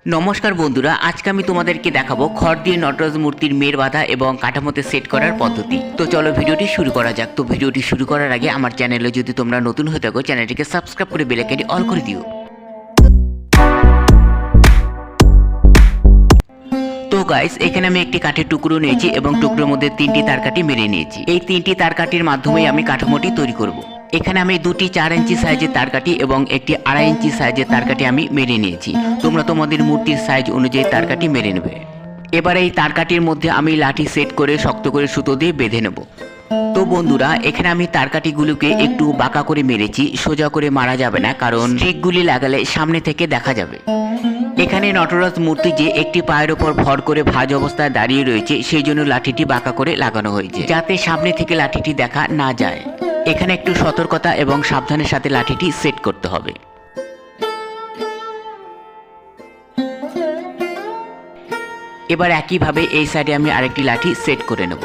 নমস্কার বন্ধুরা, আজকে আমি তোমাদেরকে দেখাবো খড় দিয়ে নটরাজ মূর্তির মের বাঁধা এবং কাঠামোতে সেট করার পদ্ধতি। তো চলো ভিডিওটি শুরু করা যাক। তো ভিডিওটি শুরু করার আগে আমার চ্যানেলে যদি তোমরা নতুন হয়ে থাকো, চ্যানেলটিকে সাবস্ক্রাইব করে বেল আইকনটি অল করে দিও। তো গাইস, এখানে আমি একটি কাঠের টুকরো নিয়েছি এবং টুকরোর মধ্যে তিনটি তারকাঠি মেরে নিয়েছি। এই তিনটি তারকাঠির মাধ্যমেই আমি কাঠামোটি তৈরি করব। এখানে আমি দুটি 4 ইঞ্চি সাইজের তারকাঠি এবং একটি 2.5 ইঞ্চি সাইজের তারকাঠি আমি মেরে নিয়েছি। তোমরা তোমাদের মূর্তির সাইজ অনুযায়ী তারকাঠি মেরে নেবে। এবার এই তারকাঠির মধ্যে আমি লাঠি সেট করে শক্ত করে সুতো দিয়ে বেঁধে নেব। তো বন্ধুরা, এখানে আমি তারকাঠিগুলোকে একটু বাঁকা করে মেরেছি, সোজা করে মারা যাবে না, কারণ স্ট্রিকগুলি লাগালে সামনে থেকে দেখা যাবে। এখানে নটরাজ মূর্তি যে একটি পায়ের ওপর ভর করে ভাঁজ অবস্থায় দাঁড়িয়ে রয়েছে, সেই জন্য লাঠিটি বাঁকা করে লাগানো হয়েছে, যাতে সামনে থেকে লাঠিটি দেখা না যায়। এখানে একটু সতর্কতা এবং সাবধানের সাথে লাঠিটি সেট করতে হবে। এবার একইভাবে এই সাইডে আমি আরেকটি লাঠি সেট করে নেব।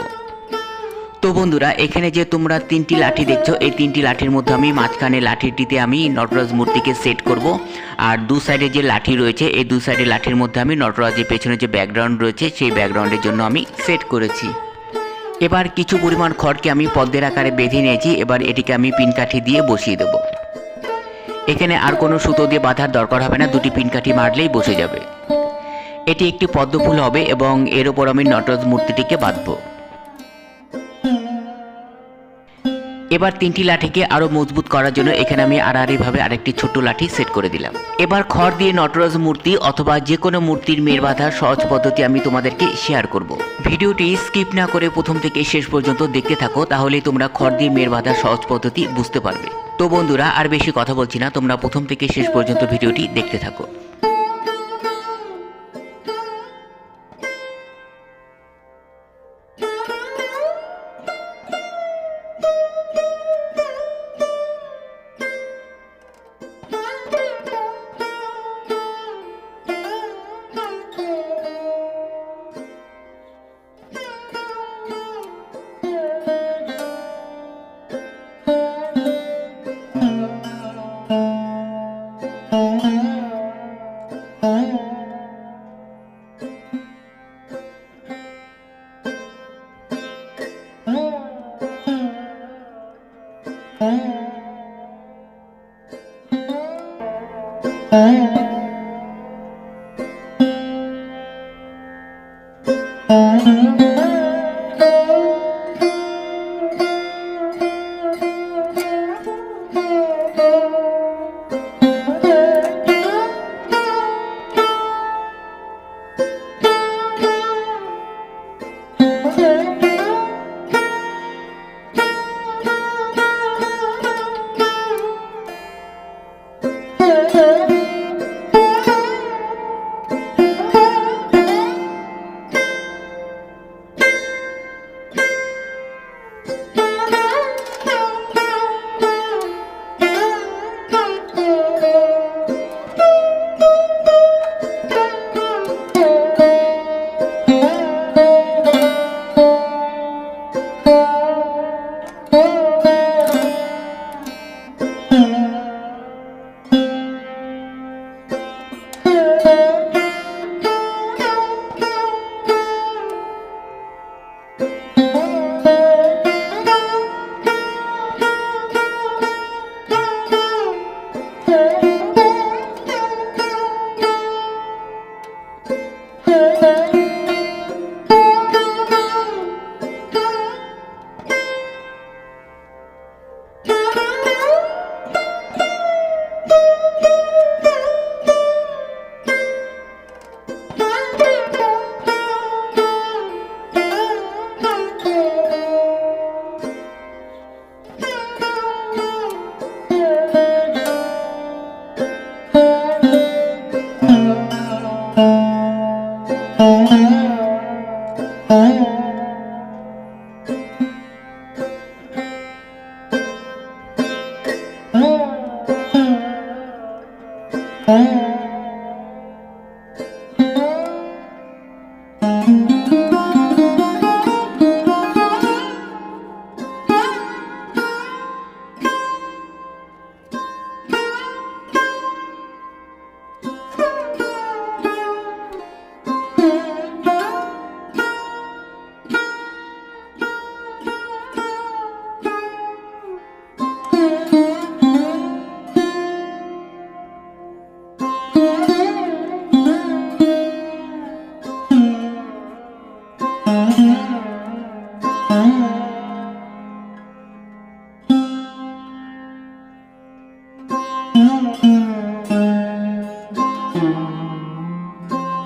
তো বন্ধুরা, এখানে যে তোমরা তিনটি লাঠি দেখছো, এই তিনটি লাঠির মধ্যে আমি মাঝখানে লাঠিটিতে আমি নটরাজ মূর্তিকে সেট করব। আর দু সাইডে যে লাঠি রয়েছে, এই দু সাইডে লাঠির মধ্যে আমি নটরাজের পেছনে যে ব্যাকগ্রাউন্ড রয়েছে, সেই ব্যাকগ্রাউন্ডের জন্য আমি সেট করেছি। এবার কিছু পরিমাণ খড়কে আমি পদ্মের আকারে বেঁধে নিয়েছি। এবার এটিকে আমি পিনকাঠি দিয়ে বসিয়ে দেব। এখানে আর কোনো সুতো দিয়ে বাঁধার দরকার হবে না, দুটি পিনকাঠি মারলেই বসে যাবে। এটি একটি পদ্ম ফুল হবে এবং এর উপর আমি নটরাজ মূর্তিটিকে বাঁধবো। এবার তিনটি লাঠিকে আরো মজবুত করার জন্য এখানে আমি আড়াআড়িভাবে আরেকটি ছোট্ট লাঠি সেট করে দিলাম। এবার খড় দিয়ে নটরাজ মূর্তি অথবা যে কোনো মূর্তির মের বাঁধার সহজ পদ্ধতি আমি তোমাদেরকে শেয়ার করব। ভিডিওটি স্কিপ না করে প্রথম থেকে শেষ পর্যন্ত দেখতে থাকো, তাহলেই তোমরা খড় দিয়ে মের বাঁধার সহজ পদ্ধতি বুঝতে পারবে। তো বন্ধুরা, আর বেশি কথা বলছি না, তোমরা প্রথম থেকে শেষ পর্যন্ত ভিডিওটি দেখতে থাকো।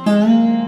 Mm-hmm.